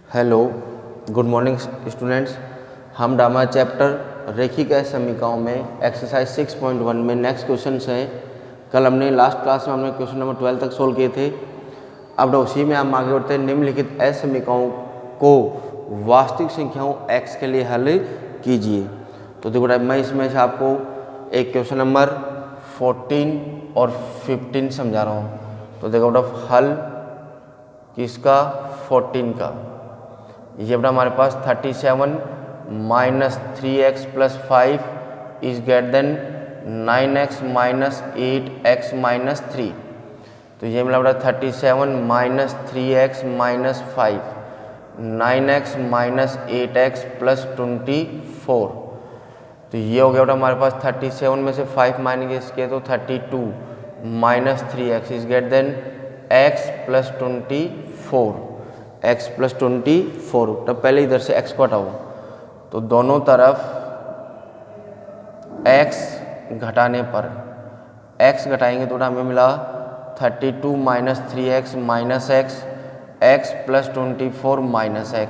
Hello, good morning students. हम drama chapter रेखिक समीकरणों में एक्सरसाइज 6.1 में नेक्स्ट क्वेश्चन हैं। कल हमने लास्ट क्लास में हमने क्वेश्चन नंबर 12 तक सोल्व किए थे। अब उसी में हम आगे बढ़ते हैं। निम्नलिखित समीकरणों को वास्तविक संख्याओं x के लिए हल कीजिए। तो देखो मैं इसमें से आपको एक क्वेश्चन नंबर 14 और 15 समझा रहा हूँ। तो देखो बेटा हल किसका 14 का, ये बेटा हमारे पास 37 minus 3x plus 5 is greater then 9x minus 8x minus 3। तो ये मिला बेटा 37 minus 3x minus 5 9x minus 8x plus 24। तो ये हो गया बेटा हमारे पास 37 में से 5 माइनस किए तो 32 minus 3x is greater then x plus 24 x plus 24। तब पहले इधर से x को हटाओ तो दोनों तरफ x घटाने पर x घटाएंगे तो हमें मिला 32 minus 3x minus x plus 24 minus x।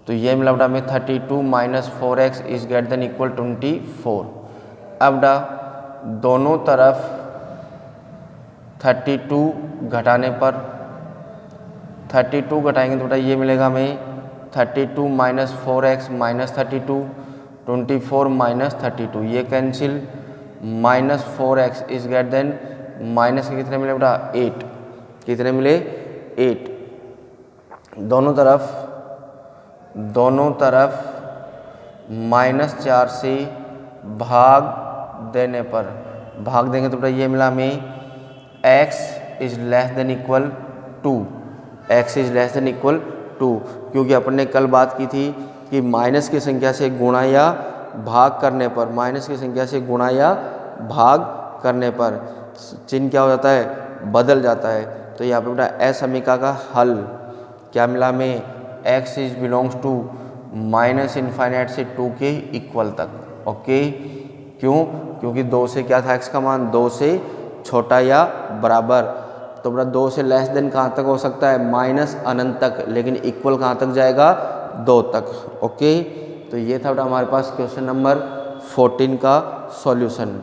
तो ये मिला बेटा हमें 32 minus 4x is greater than equal 24। अब बेटा दोनों तरफ 32 घटाने पर 32 घटाएंगे तो बेटा ये मिलेगा हमें 32 माइनस 4x माइनस 32 24 माइनस 32 ये cancel minus 4x is greater then minus के कितने मिले बेटा 8, कितने मिले 8। दोनों तरफ माइनस 4 से भाग देने पर भाग देंगे तो बेटा ये मिला हमें x is less than equal 2, x is less than equal 2, क्योंकि अपन ने कल बात की थी कि माइनस की संख्या से गुणा या भाग करने पर, माइनस की संख्या से गुणा या भाग करने पर चिन्ह क्या हो जाता है, बदल जाता है। तो यहाँ पे बेटा समीकरण का हल क्या मिला हमें, x is belongs to minus infinite से 2 के इक्वल तक। ओके, क्यों? क्योंकि 2 से क्या था x का मान, 2 से छोटा या बराबर। तो बेटा 2 से लेस देन कहाँ तक हो सकता है, माइनस अनंत तक, लेकिन इक्वल कहाँ तक जाएगा, 2 तक। ओके, तो ये था बेटा हमारे पास क्वेश्चन नंबर 14 का सॉल्यूशन।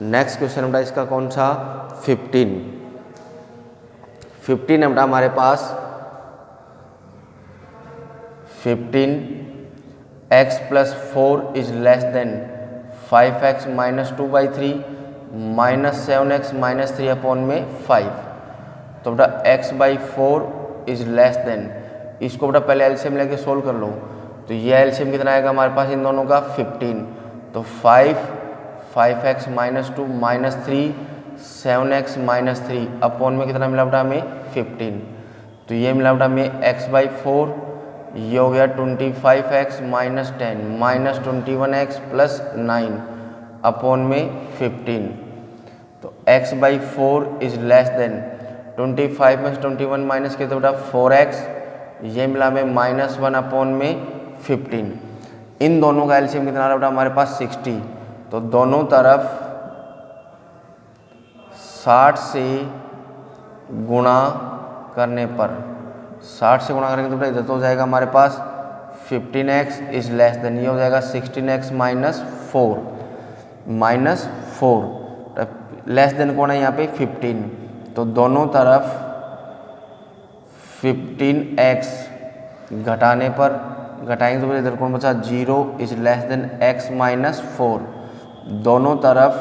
नेक्स्ट क्वेश्चन बेटा इसका कौन सा, 15 है बेटा हमारे पास 15 x plus 4 is less than 5x minus 2/3 minus 7x minus 3 upon में 5। तो बेटा x by 4 is less than, इसको बेटा पहले एलसीएम लेके सोल्व कर लो। तो ये एलसीएम कितना आएगा हमारे पास इन दोनों का 15। तो 5x minus 2 minus 3 7x minus 3 upon में कितना मिला बेटा हमें 15। तो ये मिला बेटा हमें x बाई 4, ये हो गया 25x minus 10 minus 21x plus 9 upon में 15। तो x by 4 is less than 25 में 21 माइनस किया तो बेटा 4x, ये मिला हमें माइनस 1 अपॉन में 15। इन दोनों का एलसीएम कितना रहा बेटा हमारे पास 60। तो दोनों तरफ 60 से गुणा करने पर, 60 से गुणा करेंगे तो बेटा इधर तो हो जाएगा हमारे पास 15x इज लेस देन, ये हो जाएगा 16x माइनस 4 लेस देन कौन है यहाँ पे 15। तो दोनों तरफ 15x घटाने पर, घटाएंगे तो इधर कौन बचा 0 is less than x minus 4। दोनों तरफ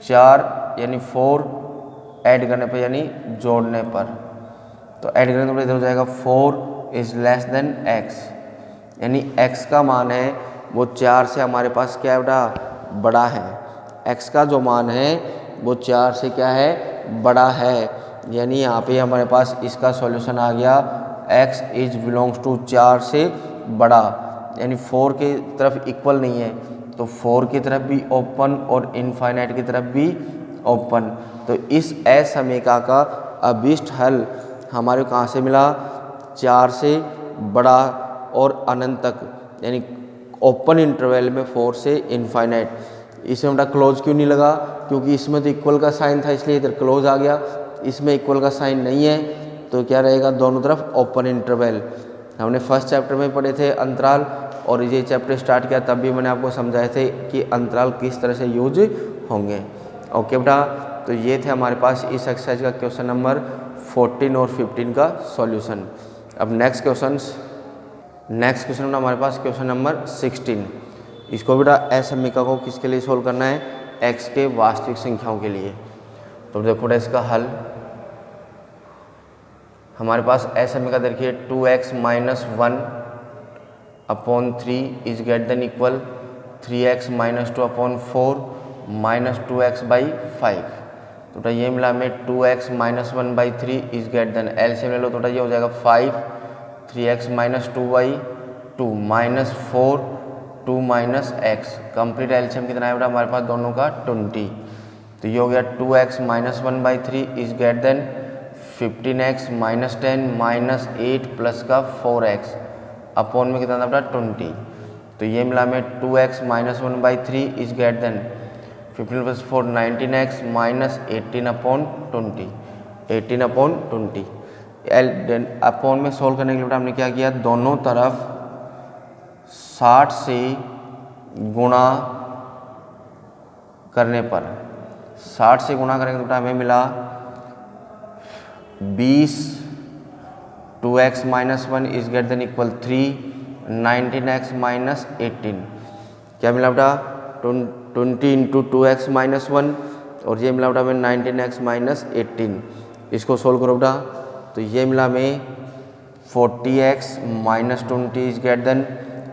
4 यानी 4 ऐड करने पर यानी जोड़ने पर, तो ऐड करेंगे तो इधर हो जाएगा 4 इज लेस देन x, यानी x का मान है वो 4 से हमारे पास क्या है बेटा, बड़ा है। x का जो मान है वो 4 से क्या है, बड़ा है। यानी यहाँ पे हमारे पास इसका सॉल्यूशन आ गया x इज बिलोंग्स टू 4 से बड़ा, यानी 4 की तरफ इक्वल नहीं है तो 4 की तरफ भी ओपन और इनफाइनाइट की तरफ भी ओपन। तो इस समीकरण का अभीष्ट हल हमारे कहाँ से मिला, 4 से बड़ा और अनंत तक, यानी ओपन इंटरवल में 4 से इनफाइनाइट। इसमें बेटा क्लोज क्यों नहीं लगा, क्योंकि इसमें तो इक्वल का साइन था इसलिए इधर क्लोज आ गया, इसमें इक्वल का साइन नहीं है तो क्या रहेगा, दोनों तरफ ओपन इंटरवल। हमने फर्स्ट चैप्टर में पढ़े थे अंतराल, और ये चैप्टर स्टार्ट किया तब भी मैंने आपको समझाए थे कि अंतराल किस तरह से यूज होंगे। ओके बेटा, तो ये थे हमारे पास इस एक्सरसाइज का क्वेश्चन नंबर 14 और 15 का सॉल्यूशन। अब नेक्स्ट क्वेश्चन हमारे पास क्वेश्चन नंबर 16। इसको बेटा असमीका को किसके लिए सोल्व करना है, x के वास्तविक संख्याओं के लिए। तो देखो बेटा इसका हल हमारे पास असमीका देखिए 2x - 1/3 is greater than equal 3x - 2/4 -2x/5। तो बेटा ये मिला हमें 2x - 1/3 is greater then, LCM ले लो तो बेटा ये हो जाएगा 5, 3x - 2/2 -4 2 - x। कंप्लीट एलसीएम कितना है बेटा हमारे पास दोनों का 20। तो ये हो गया 2x - 1/3 is greater then 15x - 10 -8 plus का 4x अपॉन में कितना था बेटा 20। तो ये मिला हमें 2x - 1/3 is greater then 15 + 4 19x -18/20 18/20। Upon में सोल्व करने के लिए बेटा हमने क्या किया, दोनों तरफ 60 से गुणा करने पर 60 से गुणा करेंगे तो बेटा हमें मिला 20, 2x - 1 is greater than equal 3, 19x -18। क्या मिला बेटा 20 × 2x - 1, और ये मिला बेटा हमें 19x -18। इसको सोल्व करो बेटा, तो ये मिला हमें 40x - 20 is greater then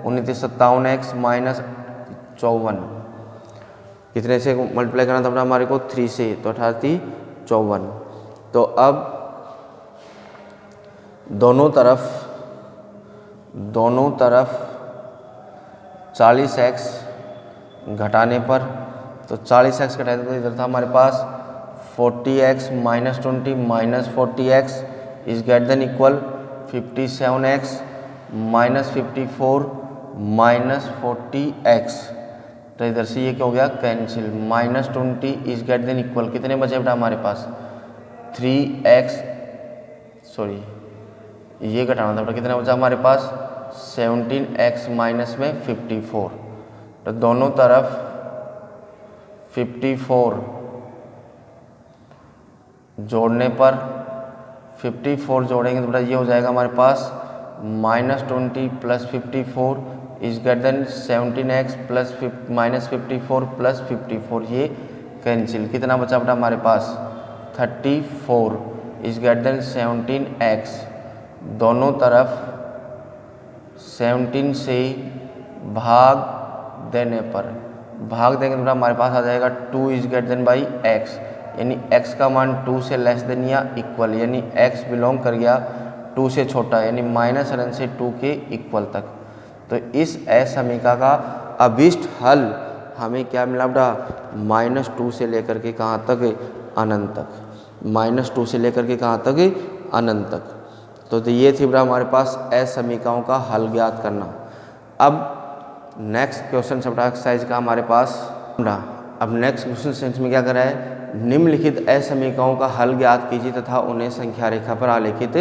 57x -54। कितने से मल्टीप्लाई करना था बेटा हमारे को 3 से, तो 58 54। तो अब दोनों तरफ 40x घटाने पर, तो 40x घटाए तो इधर था हमारे पास 40x - 20 -40x is greater than equal 57x -54 -40x। तो इधर से ये क्या हो गया cancel, -20 is greater than equal कितने बचे बेटा हमारे पास 3x, सॉरी ये घटाना था बेटा, कितना बचा हमारे पास 17x माइनस में 54। तो दोनों तरफ 54 जोड़ने पर 54 जोड़ेंगे तो बेटा ये हो जाएगा हमारे पास -20 + 54 इज ग्रेटर देन 17x -54 + 54। ये कैंसिल, कितना बचा बेटा हमारे पास 34 इज ग्रेटर देन 17x। दोनों तरफ 17 से भाग देने पर भाग देंगे तो हमारे पास आ जाएगा 2 is greater then by x, यानी x का मान 2 से लेस देन या इक्वल, यानी x बिलोंग कर गया 2 से छोटा, यानी -1 से 2 के इक्वल तक। तो इस असमीका का अभिष्ट हल हमें क्या मिला बेटा -2 से लेकर के कहाँ तक, अनंत तक। -2 से लेकर के कहाँ तक, अनंत तक। तो ये थी बेटा हमारे पास असमीकाओं का हल ज्ञात करना। अब नेक्स्ट क्वेश्चन बेटा एक्सरसाइज का हमारे पास अब नेक्स्ट क्वेश्चन सेंस में क्या करा है, निम्नलिखित असमीकाओं का हल ज्ञात कीजिए तथा उन्हें संख्या रेखा पर आलेखित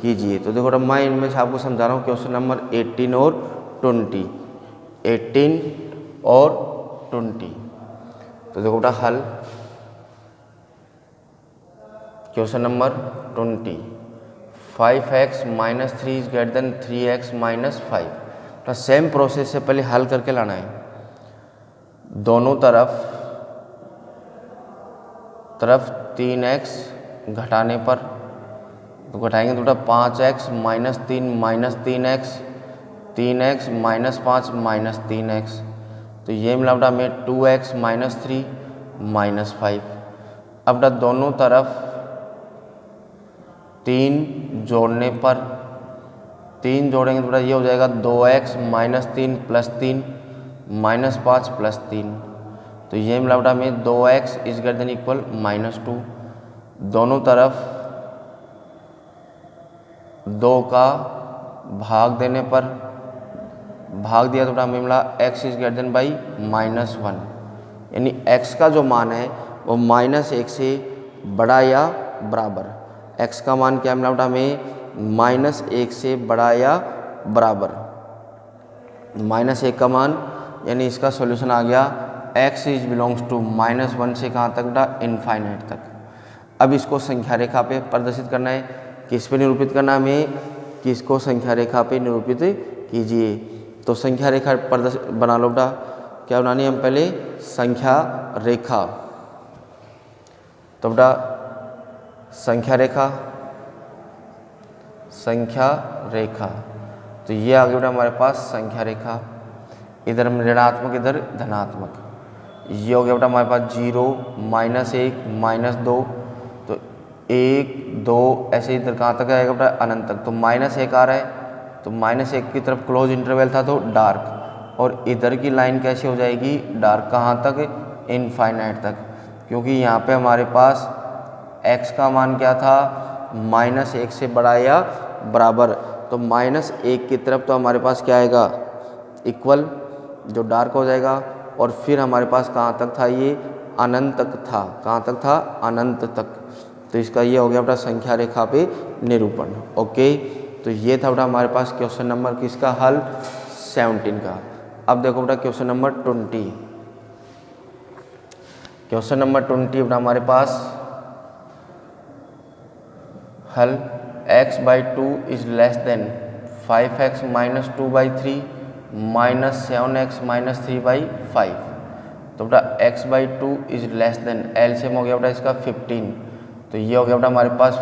कीजिए। तो देखो मैं इनमें से आपको समझा रहा हूँ क्वेश्चन नंबर 18 और 20, 18 और 20। तो देखो बेटा हल question number 20, 5x - 3 is greater then 3x - 5। तो सेम प्रोसेस से पहले हल करके लाना है। दोनों तरफ 3x घटाने पर, तो घटाएंगे तो बेटा 5x - 3 -3x 3x -5 -3x। तो ये मिला बेटा हमें 2x - 3 -5। अब बेटा दोनों तरफ 3 जोड़ने पर 3 जोड़ेंगे तो बेटा ये हो जाएगा 2x - 3 + 3 -5 + 3। तो ये मिला बेटा हमें 2x is greater than equal -2। दोनों तरफ 2 का भाग देने पर भाग दिया तो बेटा हमें मिला x is greater then by -1, यानी x का जो मान है वो -1 से बड़ा या बराबर। x का मान क्या मिला बेटा हमें -1 से बड़ा या बराबर। -1 का मान यानी इसका सॉल्यूशन आ गया x इज बिलोंग्स टू -1 से कहाँ तक बेटा इनफाइनाइट तक। अब इसको संख्या रेखा पे प्रदर्शित करना है, किस पे निरूपित करना है हमें, किसको संख्या रेखा पे निरूपित कीजिए। तो संख्या रेखा प्रदर्शित बना लो बेटा, क्या बनानी है हम पहले संख्या रेखा। तो बेटा संख्या रेखा, संख्या रेखा, तो ये आ गया बेटा हमारे पास संख्या रेखा, इधर ऋणात्मक इधर धनात्मक। ये हो गया बेटा हमारे पास 0 -1 -2, तो 1 2 ऐसे इधर कहाँ तक आएगा बेटा अनंत तक। तो -1 आ रहा है, तो -1 की तरफ क्लोज इंटरवल था तो डार्क, और इधर की लाइन कैसे हो जाएगी डार्क, कहाँ तक इनफाइनाइट तक, क्योंकि यहाँ पे हमारे पास x का मान क्या था -1 से बड़ा या बराबर। तो -1 की तरफ तो हमारे पास क्या आएगा इक्वल, जो डार्क हो जाएगा, और फिर हमारे पास कहाँ तक था ये अनंत तक था, कहाँ तक था अनंत तक। तो इसका ये हो गया बेटा संख्या रेखा पे निरूपण। ओके, तो ये था बेटा हमारे पास क्वेश्चन नंबर किसका हल 17 का। अब देखो बेटा क्वेश्चन नंबर 20। क्वेश्चन नंबर 20 बेटा हमारे पास हल x/2 is less than 5x - 2/3 -7x - 3/5। तो बेटा x/2 is less than, LCM हो गया बेटा इसका 15, तो ये हो गया बेटा हमारे पास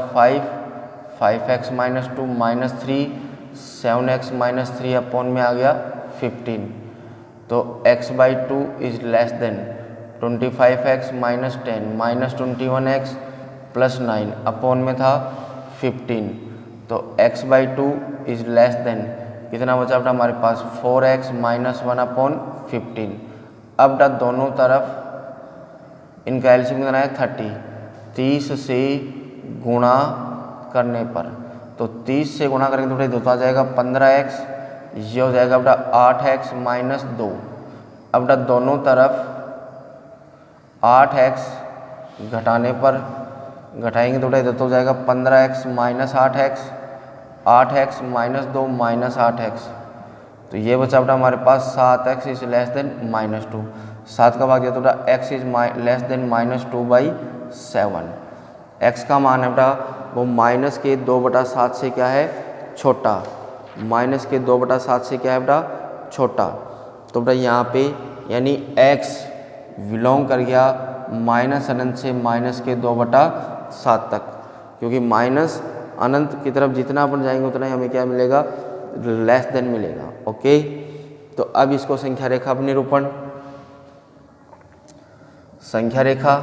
5x - 2 -3 7x - 3 अपॉन में आ गया 15। तो x/2 is less than 25x - 10 -21x + 9 upon में था 15। तो x/2 इज लेस देन कितना बचा बेटा हमारे पास 4x - 1 अपॉन 15। अब बेटा दोनों तरफ इनका एलसीएम कितना है 30, 30 से गुणा करने पर, तो 30 से गुणा करेंगे तो बेटा होता जाएगा 15x, ये हो जाएगा बेटा 8x - 2। अब बेटा दोनों तरफ 8x घटाने पर घटाएंगे तो बेटा हो जाएगा 15x - 8x, 8x - 2 -8x, तो ये बचा बेटा हमारे पास 7x इज लेस देन -2। 7 का भाग दिया तो बेटा x is less than -2/7। x का मान है बेटा वो -2/7 से क्या है छोटा, -2/7 से क्या है बेटा छोटा। तो बेटा यहाँ पे यानी x बिलोंग कर गया -अनंत से -2/7 तक, क्योंकि अनंत की तरफ जितना अपन जाएंगे उतना ही हमें क्या मिलेगा लेस देन मिलेगा। ओके, तो अब इसको संख्या रेखा पर निरूपण, संख्या रेखा,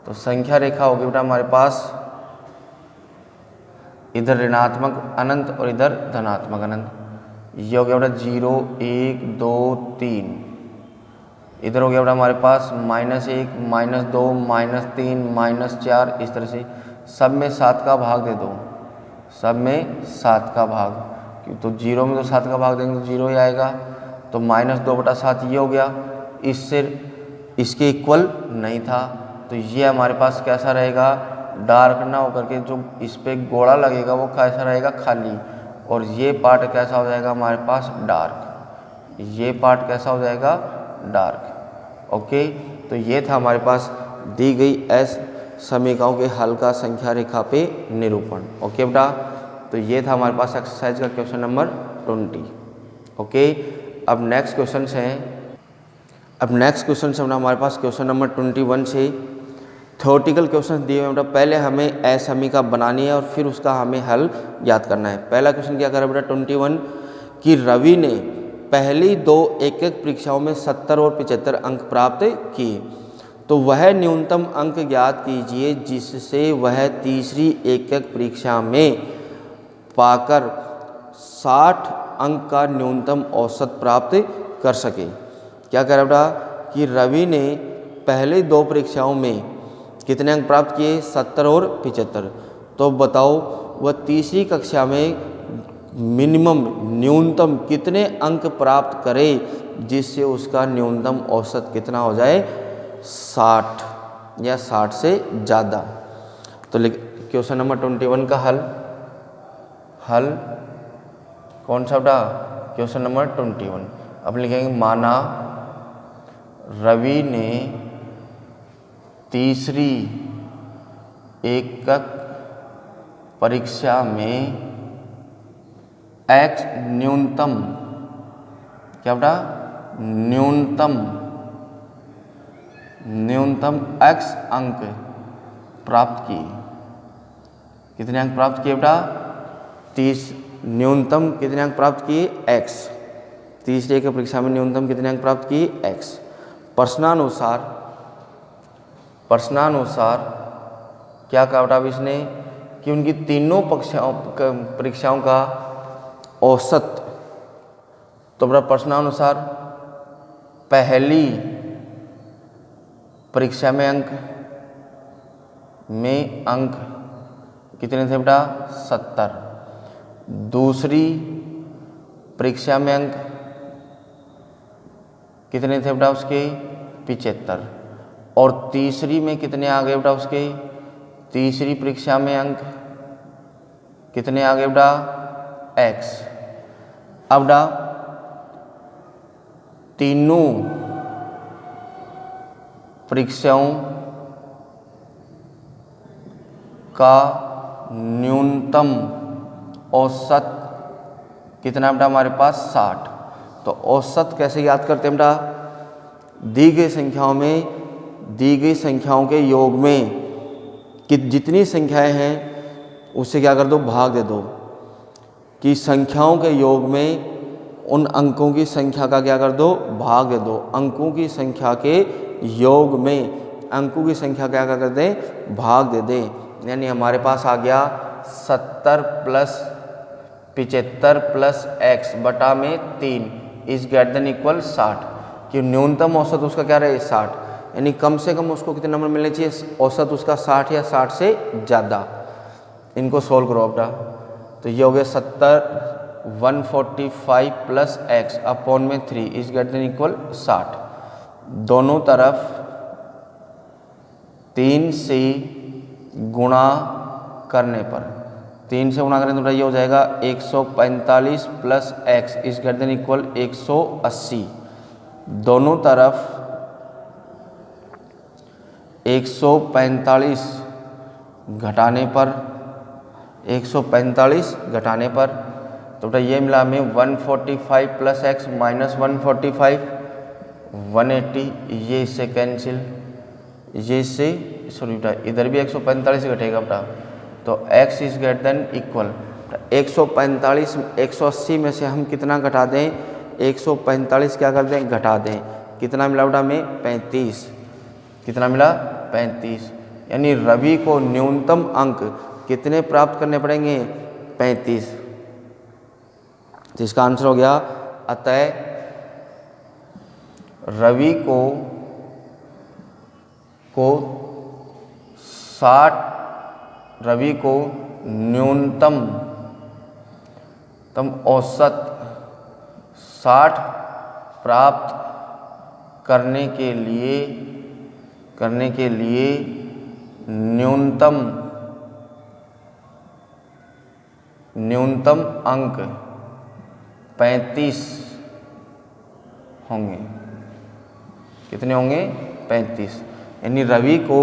तो संख्या रेखा होगी बेटा हमारे पास इधर ऋणात्मक अनंत और इधर धनात्मक अनंत। ये हो गया बेटा 0 1 2 3, इधर हो गया बेटा हमारे पास -1 -2 -3 -4, इस तरह से सब में 7 का भाग दे दो, सब में 7 का भाग, तो 0 में तो 7 का भाग देंगे तो 0 ही आएगा। तो -2/7 ये हो गया, इससे इसके इक्वल नहीं था, तो ये हमारे पास कैसा रहेगा डार्क ना होकर के जो इस पे गोला लगेगा वो कैसा रहेगा खाली, और ये पार्ट कैसा हो जाएगा हमारे पास डार्क, ये पार्ट कैसा हो जाएगा डार्क। ओके, तो ये था हमारे पास दी गई एस समीकरणों के हल का संख्या रेखा पे निरूपण। ओके बेटा, तो ये था हमारे पास एक्सरसाइज का क्वेश्चन नंबर 20। ओके, अब नेक्स्ट क्वेश्चन है, हमारे पास क्वेश्चन नंबर 21 से थ्योरेटिकल क्वेश्चन दिए हुए बेटा। पहले हमें असमीका बनानी है और फिर उसका हमें हल याद करना है। पहला क्वेश्चन क्या करा बेटा 21 कि रवि ने पहली 2 एक-एक परीक्षाओं में 70 और 75 अंक प्राप्त किए, तो वह न्यूनतम अंक ज्ञात कीजिए जिससे वह तीसरी एक-एक परीक्षा में पाकर 60 अंक का न्यूनतम औसत प्राप्त कर सके। क्या कह रहा बेटा कि रवि ने पहले 2 परीक्षाओं में कितने अंक प्राप्त किए 70 और 75, तो बताओ वह तीसरी कक्षा में मिनिमम न्यूनतम कितने अंक प्राप्त करे जिससे उसका न्यूनतम औसत कितना हो जाए 60 या 60 से ज़्यादा। तो क्वेश्चन नंबर 21 का हल कौन सा बेटा? Question number 21। अब लिखेंगे माना रवि ने तीसरी एकक परीक्षा में x न्यूनतम, क्या बेटा? न्यूनतम x अंक प्राप्त किए। कितने अंक प्राप्त किए बेटा? न्यूनतम कितने अंक प्राप्त किए? x। तीसरे की परीक्षा में न्यूनतम कितने अंक प्राप्त किए? x। प्रश्नानुसार क्या कहा बेटा इसने कि उनकी तीनों परीक्षाओं का औसत, तो बेटा प्रश्नानुसार पहली परीक्षा में अंक कितने थे बेटा? 70। दूसरी परीक्षा में अंक कितने थे बेटा उसके? 75। और तीसरी में कितने आ गए बेटा उसके? तीसरी परीक्षा में अंक कितने आ गए बेटा? x। अब बेटा तीनों परीक्षाओं का न्यूनतम औसत कितना बेटा हमारे पास? 60। तो औसत कैसे याद करते हैं बेटा? दी गई संख्याओं के योग में कि जितनी संख्याएं हैं उससे क्या कर दो? भाग दे दो। कि संख्याओं के योग में उन अंकों की संख्या का क्या कर दो? भाग दे दो। अंकों की संख्या के योग में अंकों की संख्या क्या कर दें? भाग दे दें। यानी हमारे पास आ गया 70 + 75 + x बटा में 3 इज ग्रेटर देन इक्वल 60। कि न्यूनतम औसत उसका क्या रहे? 60। यानी कम से कम उसको कितने नंबर मिलने चाहिए? औसत उसका 60 या 60 से ज़्यादा। इनको सोल्व करो बेटा। तो ये हो गया 70 145 + x अपॉन में 3 इज ग्रेटर देन इक्वल 60। दोनों तरफ 3 से गुणा करने पर, 3 से गुणा करें तो ये हो जाएगा 145 + x is greater than equal 180। दोनों तरफ 145 घटाने पर, 145 घटाने पर तो बेटा ये मिला हमें 145 + x - 145 180। ये इससे कैंसिल, ये इससे सॉरी बेटा इधर भी 145 घटेगा बेटा। तो x is greater than equal 145 180 में से हम कितना घटा दें? 145 क्या कर दें? घटा दें। कितना मिला बेटा हमें? 35। कितना मिला? 35। यानी रवि को न्यूनतम अंक कितने प्राप्त करने पड़ेंगे? 35। तो इसका आंसर हो गया अतः रवि को 60 औसत 60 प्राप्त करने के लिए न्यूनतम अंक 35 होंगे। कितने होंगे? 35। यानी रवि को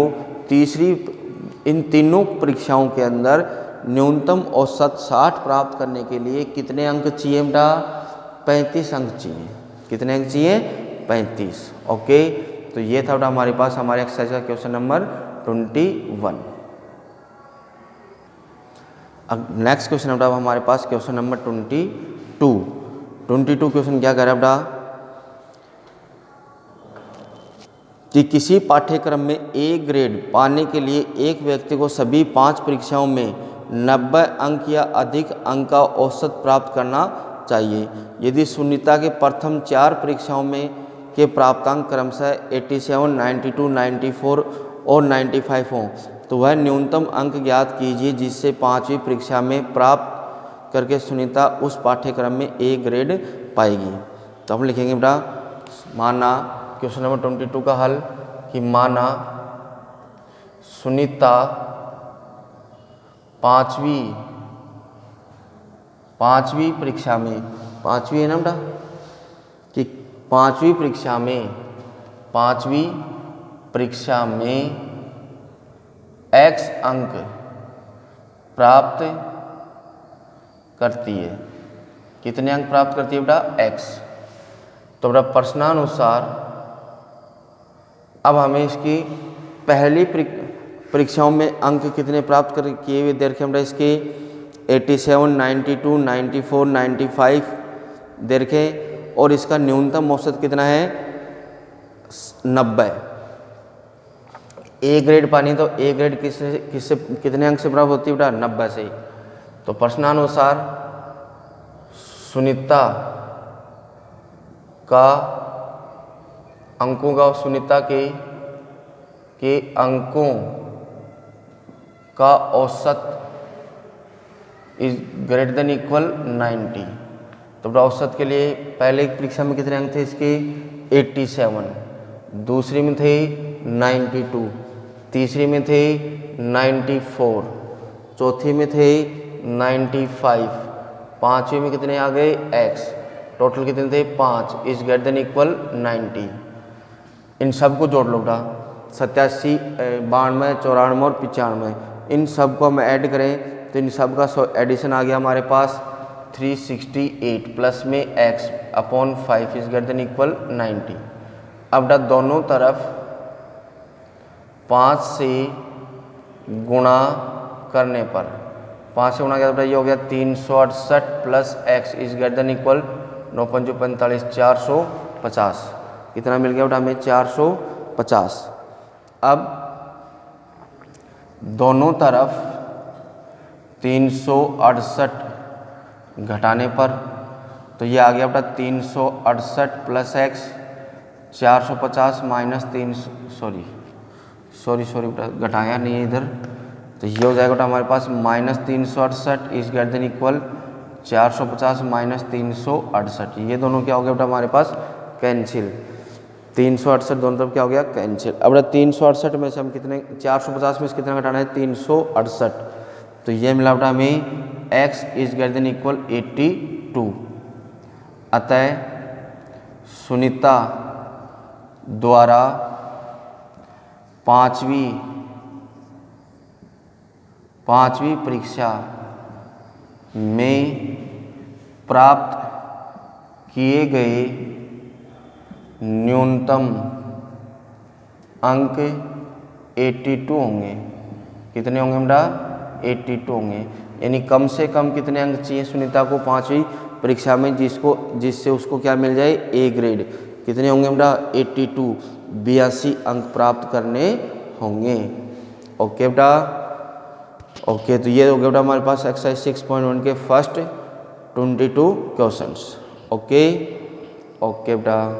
इन तीनों परीक्षाओं के अंदर न्यूनतम औसत 60 प्राप्त करने के लिए कितने अंक चाहिए बेटा? 35 अंक चाहिए। कितने अंक चाहिए? 35। ओके, तो ये था बेटा हमारे पास हमारे एक्सरसाइज का क्वेश्चन नंबर 21। अब नेक्स्ट क्वेश्चन बेटा हमारे पास क्वेश्चन नंबर 22 क्वेश्चन क्या कह रहा है बेटा कि किसी पाठ्यक्रम में ए ग्रेड पाने के लिए एक व्यक्ति को सभी 5 परीक्षाओं में 90 अंक या अधिक अंक का औसत प्राप्त करना चाहिए। यदि सुनीता के प्रथम 4 परीक्षाओं में के प्राप्तांक क्रमशः 87, 92, 94 और 95 हों तो वह न्यूनतम अंक ज्ञात कीजिए जिससे 5वीं परीक्षा में प्राप्त करके सुनीता उस पाठ्यक्रम में ए ग्रेड पाएगी। तो हम लिखेंगे बेटा माना क्वेश्चन नंबर 22 का हल कि माना सुनीता पांचवी परीक्षा में, पांचवी है ना बेटा, कि पांचवी परीक्षा में x अंक प्राप्त करती है। कितने अंक प्राप्त करती है बेटा? x। तो बेटा प्रश्नानुसार अब हमें इसकी पहली परीक्षाओं में अंक कितने प्राप्त कर किए हुए देखे बेटा, इसके 87, 92, 94, 95 देखे, और इसका न्यूनतम औसत कितना है? 90। ए ग्रेड पानी तो ए ग्रेड किससे कितने अंक से प्राप्त होती है बेटा? 90 से। तो प्रश्नानुसार सुनीता का अंकों का, सुनीता के अंकों का औसत इज ग्रेटर देन इक्वल 90। तो बेटा औसत के लिए पहले परीक्षा में कितने अंक थे इसके? 87, दूसरी में थे 92, तीसरी में थे 94, चौथी में थे 95, पांचवी में कितने आ गए? x। टोटल कितने थे? 5 इज ग्रेटर देन इक्वल 90। इन सब को जोड़ लो बेटा, 87, 92, 94 और 95, इन सब को हम ऐड करें तो इन सब का एडिशन आ गया हमारे पास 368 प्लस में x upon 5 is greater than equal 90। अब बेटा दोनों तरफ 5 से गुणा करने पर, 5 से गुणा किया बेटा ये हो गया 368 plus x is greater than equal 9 5 45, 450। कितना मिल गया बेटा हमें? 450। अब दोनों तरफ 368 घटाने पर तो ये आ गया बेटा 368 प्लस x, 450 माइनस 300, सॉरी बेटा घटाया नहीं है इधर, तो ये हो जाएगा बेटा हमारे पास minus 368 is greater than equal 450 minus 368। ये दोनों क्या हो गया बेटा हमारे पास? कैंसिल। 368 दोनों तरफ क्या हो गया? कैंसिल। अब बेटा 368 में से हम कितने, 450 में से कितना घटाना है? 368। तो ये मिला बेटा हमें x is greater than equal 82। अतः सुनीता द्वारा पांचवी परीक्षा में प्राप्त किए गए न्यूनतम अंक 82 होंगे। कितने होंगे बेटा? 82 होंगे। यानी कम से कम कितने अंक चाहिए सुनीता को पांचवी परीक्षा में जिससे उसको क्या मिल जाए? A grade. कितने होंगे बेटा? 82, 82 अंक प्राप्त करने होंगे। ओके बेटा, ओके। तो ये हो गया बेटा हमारे पास एक्सरसाइज 6.1 के फर्स्ट 22 क्वेश्चंस। ओके बेटा।